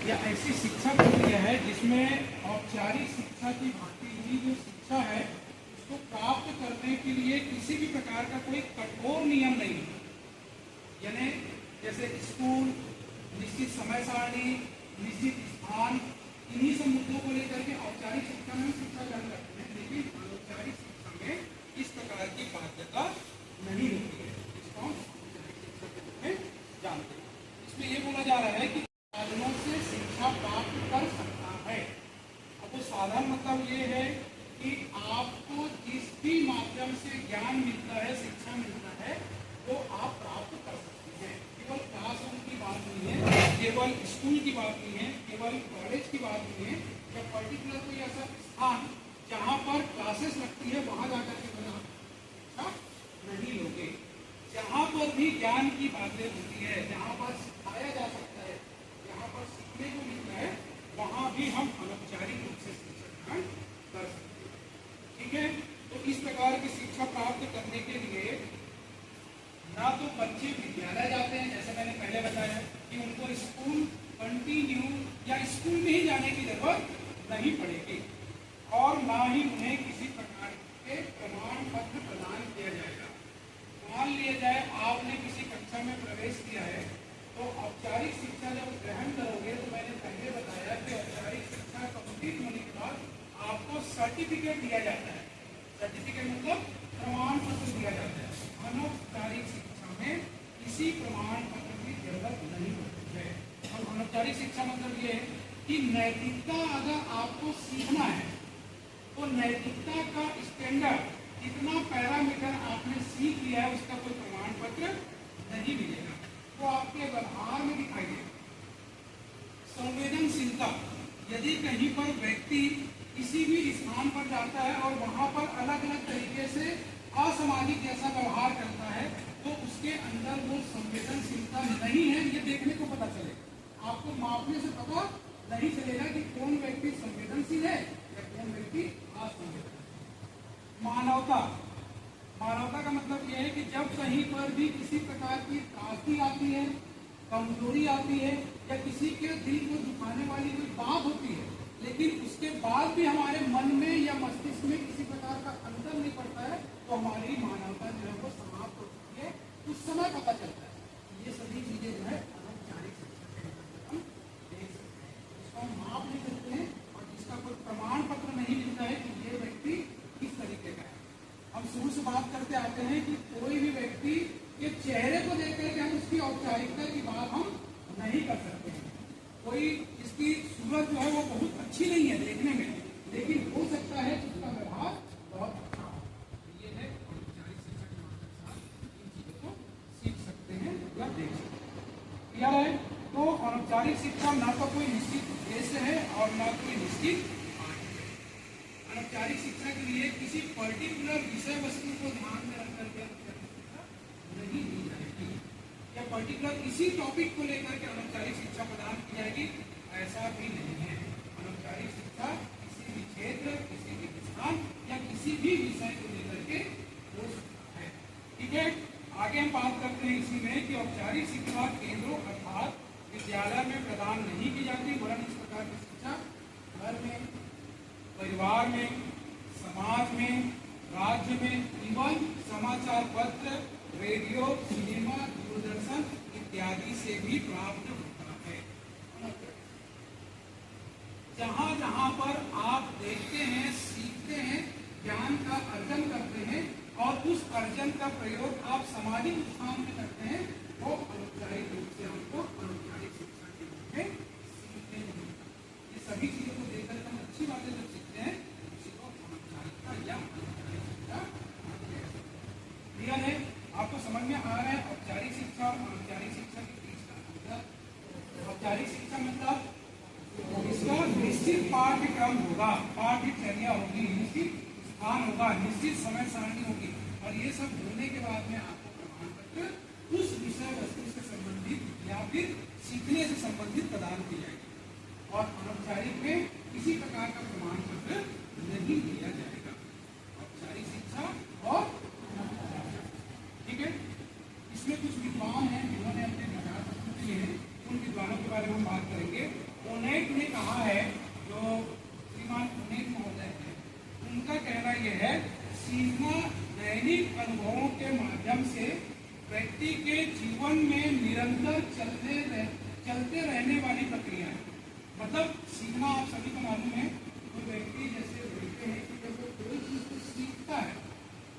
यह ऐसी शिक्षा प्रक्रिया है जिसमें औपचारिक शिक्षा की भांति ही जो शिक्षा है उसको प्राप्त करने के लिए किसी भी प्रकार का कोई कठोर नियम नहीं है। यानी जैसे स्कूल, निश्चित समय सारणी, निश्चित स्थान, इन्हीं सब मुद्दों को लेकर के औपचारिक शिक्षा में शिक्षा ग्रहण करते हैं, लेकिन अनौपचारिक शिक्षा में इस प्रकार की बाध्यता नहीं होती है। इसको हम औपचारिक शिक्षा के रूप में जानते हैं। इसमें यह बोला जा रहा है कि साधनों से शिक्षा प्राप्त कर सकता है। अब वो साधन मतलब ये है कि आपको जिस भी माध्यम से ज्ञान मिलता है, शिक्षा मिलता है, वो आप प्राप्त कर सकते हैं। केवल क्लासरूम की बात नहीं है, केवल स्कूल की बात नहीं है, केवल कॉलेज की बात नहीं है, या पर्टिकुलर कोई ऐसा स्थान जहाँ पर क्लासेस लगती है वहाँ जाकर के बना शिक्षा नहीं लोगे। जहाँ पर भी ज्ञान की बातें होती है, जहाँ पर सिखाया जा सकता है, जहाँ पर सीखने को मिलता है, वहाँ भी हम अनौपचारिक रूप से शिक्षा ग्रहण कर सकते हैं। ठीक है, तो इस प्रकार की शिक्षा प्राप्त करने के लिए ना तो बच्चे विद्यालय जाते हैं, जैसे मैंने पहले बताया कि उनको स्कूल कंटिन्यू या स्कूल में ही जाने की जरूरत नहीं पड़ेगी, और ना ही उन्हें किसी प्रकार के प्रमाण पत्र प्रदान किया जाएगा। मान लिया जाए आपने किसी कक्षा में प्रवेश किया है, तो औपचारिक शिक्षा जब ग्रहण करोगे तो मैंने पहले बताया कि औपचारिक शिक्षा कंप्लीट होने के बाद आपको सर्टिफिकेट दिया जाता है। सर्टिफिकेट मतलब प्रमाण पत्र दिया जाता है। अनौपचारिक शिक्षा में किसी प्रमाण पत्र की जरूरत नहीं होती है। और अनौपचारिक शिक्षा मतलब ये है कि नैतिकता अगर आपको सीखना है तो नैतिकता का स्टैंडर्ड, कितना पैरामीटर आपने सीख लिया है, उसका कोई प्रमाण पत्र नहीं मिलेगा, वो आपके व्यवहार में दिखाई देगा। संवेदनशीलता, यदि कहीं पर व्यक्ति किसी भी स्थान पर जाता है और वहां पर अलग अलग तरीके से असामाजिक जैसा व्यवहार करता है, तो उसके अंदर वो संवेदनशीलता नहीं है, ये देखने को पता चलेगा। आपको मापने से पता नहीं चलेगा कि कौन व्यक्ति संवेदनशील है या कौन व्यक्ति असंवेदनशील। मानवता, मानवता का मतलब यह है कि जब कहीं पर भी किसी प्रकार की त्रासदी आती है, कमजोरी आती है, या किसी के दिल को दुखाने वाली कोई बात होती है, लेकिन उसके बाद भी हमारे मन में या मस्तिष्क में किसी प्रकार का अंतर नहीं पड़ता है, तो हमारी मानवता जो है वो समाप्त हो चुकी है, उस समय पता चलता है। ये सभी चीजें जो है अनौपचारिक शिक्षा के अंतर्गत हम देख सकते हैं। इसको हम माप नहीं सकते हैं, और जिसका कोई प्रमाण पत्र नहीं मिलता है कि ये व्यक्ति किस तरीके का है। हम शुरू से बात करते आते हैं कि कोई भी व्यक्ति के चेहरे को देख करके हम उसकी औपचारिकता की बात हम नहीं कर सकते हैं। कोई इसकी सूरत जो है वो बहुत अच्छी नहीं है देखने में, लेकिन हो सकता है कि उसका व्यवहार बहुत अच्छा हो। ये है औपचारिक शिक्षा के माध्यम से इन चीजों को सीख सकते हैं या देख सकते हैं। क्लियर है? तो अनौपचारिक शिक्षा ना तो कोई निश्चित उद्देश्य है और ना कोई निश्चित पाठ है। अनौपचारिक शिक्षा के लिए किसी पर्टिकुलर विषय वस्तु को ध्यान में रख करके औपचारिक शिक्षा नहीं दी जाएगी, या पर्टिकुलर इसी टॉपिक को लेकर के अनौपचारिक शिक्षा प्रदान की जाएगी, ऐसा भी नहीं है। अनौपचारिक शिक्षा किसी भी क्षेत्र, किसी भी स्थान या किसी भी विषय को लेकर के हो सकता है। ठीक है, आगे हम बात करते हैं इसी में कि औपचारिक शिक्षा केंद्रों अर्थात विद्यालय में प्रदान नहीं की जाती, वरन इस प्रकार की शिक्षा घर में, परिवार में, समाज में, राज्य में, इवन समाचार पत्र, रेडियो, सिनेमा, दूरदर्शन इत्यादि से भी प्राप्त होता है। जहां जहां पर आप देखते हैं, सीखते हैं, ज्ञान का अर्जन करते हैं, और उस अर्जन का प्रयोग आप सामाजिक स्थान में करते हैं, वो अनौपचारिक रूप से हमको अनौपचारिक शिक्षा के रूप में सीखने को मिलता है। ये सभी चीजों को देखकर हम अच्छी बातें जब सीखते हैं, उसी को अनौपचारिकता या अनौपचारिक शिक्षा कहते हैं। क्लियर है? आपको समझ में आ रहा है औपचारिक शिक्षा और अनौपचारिक शिक्षा के बीच का अंतर? औपचारिक शिक्षा मतलब इसका निश्चित पाठ्यक्रम होगा, पाठ्यचर्या होगी, निश्चित स्थान होगा, निश्चित समय सारणी होगी, और ये सब होने के बाद में आपको प्रमाण पत्र उस विषय वस्तु से संबंधित या फिर सीखने से संबंधित प्रदान की जाएगी। और अनौपचारिक में किसी प्रकार का प्रमाण पत्र नहीं दिया जाएगा। औपचारिक शिक्षा और ठीक है, इसमें कुछ विद्वान हैं जिन्होंने अपने विचार प्रस्तुत किए हैं, उन विद्वानों के बारे में हम बात करेंगे। देखिए ओनेट ने कहा है, जो श्रीमान ओनेट महोदय हैं, उनका कहना यह है सीखना दैनिक अनुभवों के माध्यम से व्यक्ति के जीवन में निरंतर चलते रहने वाली प्रक्रिया है। मतलब सीखना आप सभी को मालूम है, कोई व्यक्ति जैसे बोलते हैं कि जब वो कोई चीज को सीखता है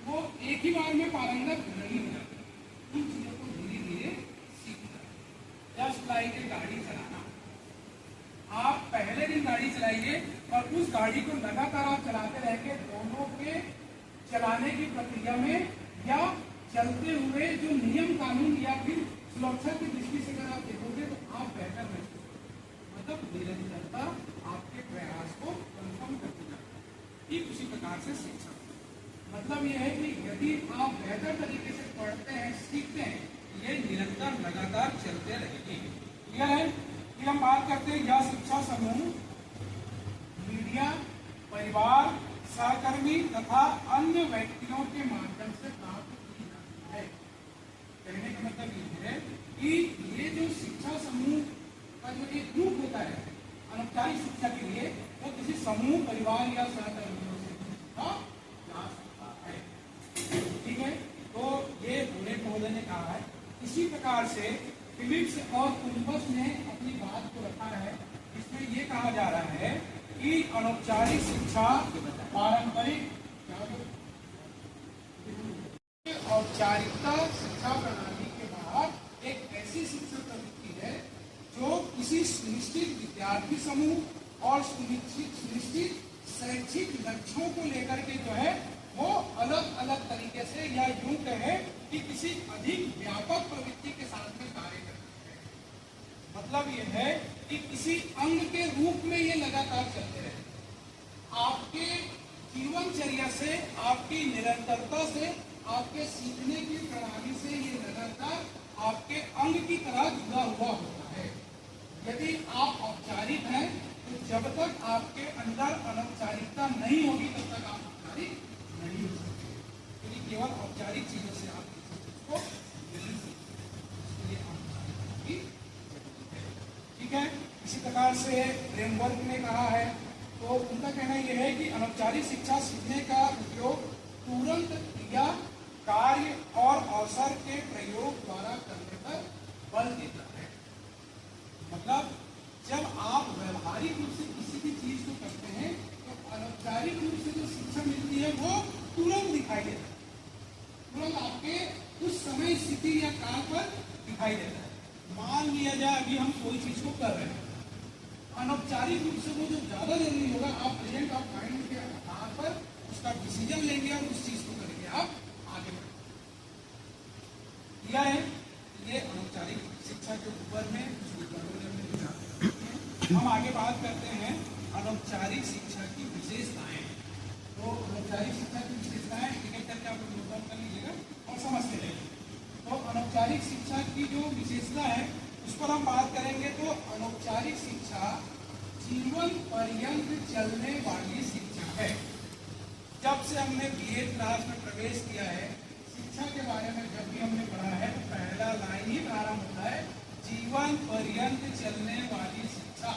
वो एक ही बार में पारंगत नहीं हो जाता, उन चीजों को धीरे धीरे सीखता है। जस्ट लाइक गाड़ी चलाना, आप पहले दिन गाड़ी चलाइए और उस गाड़ी को लगातार आप चलाते रहेंगे, दोनों के चलाने की प्रक्रिया में या चलते हुए जो नियम कानून या फिर सुरक्षा की दृष्टि से अगर आप देखोगे तो आप बेहतर महसूस करोगे। मतलब निरंतरता आपके प्रयास को कंफर्म करती जाती है। ठीक उसी प्रकार से शिक्षा मतलब यह है कि यदि आप बेहतर तरीके से पढ़ते हैं, सीखते हैं, ये निरंतर लगातार चलते रहेगी। क्लियर है? फिर हम बात करते हैं यह शिक्षा समूह मीडिया, परिवार, सहकर्मी तथा अन्य व्यक्तियों के माध्यम से प्राप्त की जाती है। कहने का मतलब ये है कि ये जो शिक्षा समूह का जो एक रूप होता है अनौपचारिक शिक्षा के लिए, वो किसी समूह, परिवार या सहकर्मियों से सीखा जा सकता है। ठीक है, तो ये ओनेट महोदय ने कहा है। इसी प्रकार से फिलिप्स और कोलंबस ने अपनी बात को रखा है, इसमें ये कहा जा रहा है कि अनौपचारिक शिक्षा पारंपरिक औपचारिकता शिक्षा प्रणाली के बाद एक ऐसी शिक्षा प्रवृत्ति है जो किसी सुनिश्चित विद्यार्थी समूह और सुनिश्चित शैक्षिक लक्ष्यों को लेकर के जो है वो अलग अलग तरीके से या यूं कहे कि किसी अधिक व्यापक प्रवृत्ति के साथ में कार्य करती है। मतलब यह है कि किसी अंग के रूप में ये लगातार चलते रहे, आपके जीवनचर्या से, आपकी निरंतरता से, आपके सीखने की प्रणाली से ये लगातार आपके अंग की तरह जुड़ा हुआ होता है। यदि आप औपचारिक हैं तो जब तक आपके अंदर अनौपचारिकता नहीं होगी तब तक आप औपचारिक नहीं हो सकते, क्योंकि केवल औपचारिक चीजों से आप किसी चीज को नहीं सीखते। ठीक है, इसी प्रकार से फ्रेमवर्क ने कहा है, तो उनका कहना यह है कि अनौपचारिक शिक्षा सीखने का उपयोग तुरंत क्रिया, कार्य और अवसर के प्रयोग द्वारा करने पर बल देता है। मतलब जब आप व्यवहारिक रूप से किसी भी चीज को करते हैं तो अनौपचारिक रूप से जो शिक्षा मिलती है वो तुरंत दिखाई देता है, तुरंत आपके उस समय स्थिति या काल पर दिखाई देता है। मान लिया जाए अभी हम कोई चीज को कर रहे हैं, अनौपचारिक रूप से वो जो ज्यादा जरूरी होगा, आप प्रेजेंट ऑफ माइंड के आधार पर उसका डिसीजन लेंगे और उस चीज को करेंगे, आप आगे बढ़ेंगे। यह है ये अनौपचारिक शिक्षा के ऊपर में हम आगे बात करते हैं अनौपचारिक शिक्षा की विशेषताएं। तो अनौपचारिक शिक्षा की विशेषताएं एक एक करके आप नोट डाउन कर लीजिएगा और समझते रहिए। तो अनौपचारिक शिक्षा की जो विशेषता है उस पर हम बात करेंगे। तो अनौपचारिक शिक्षा जीवन पर्यंत चलने वाली शिक्षा है। जब से हमने बीएड क्लास में प्रवेश किया है, शिक्षा के बारे में जब भी हमने पढ़ा है तो पहला लाइन ही प्रारंभ होता है जीवन पर्यंत चलने वाली शिक्षा।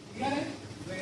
क्लियर है?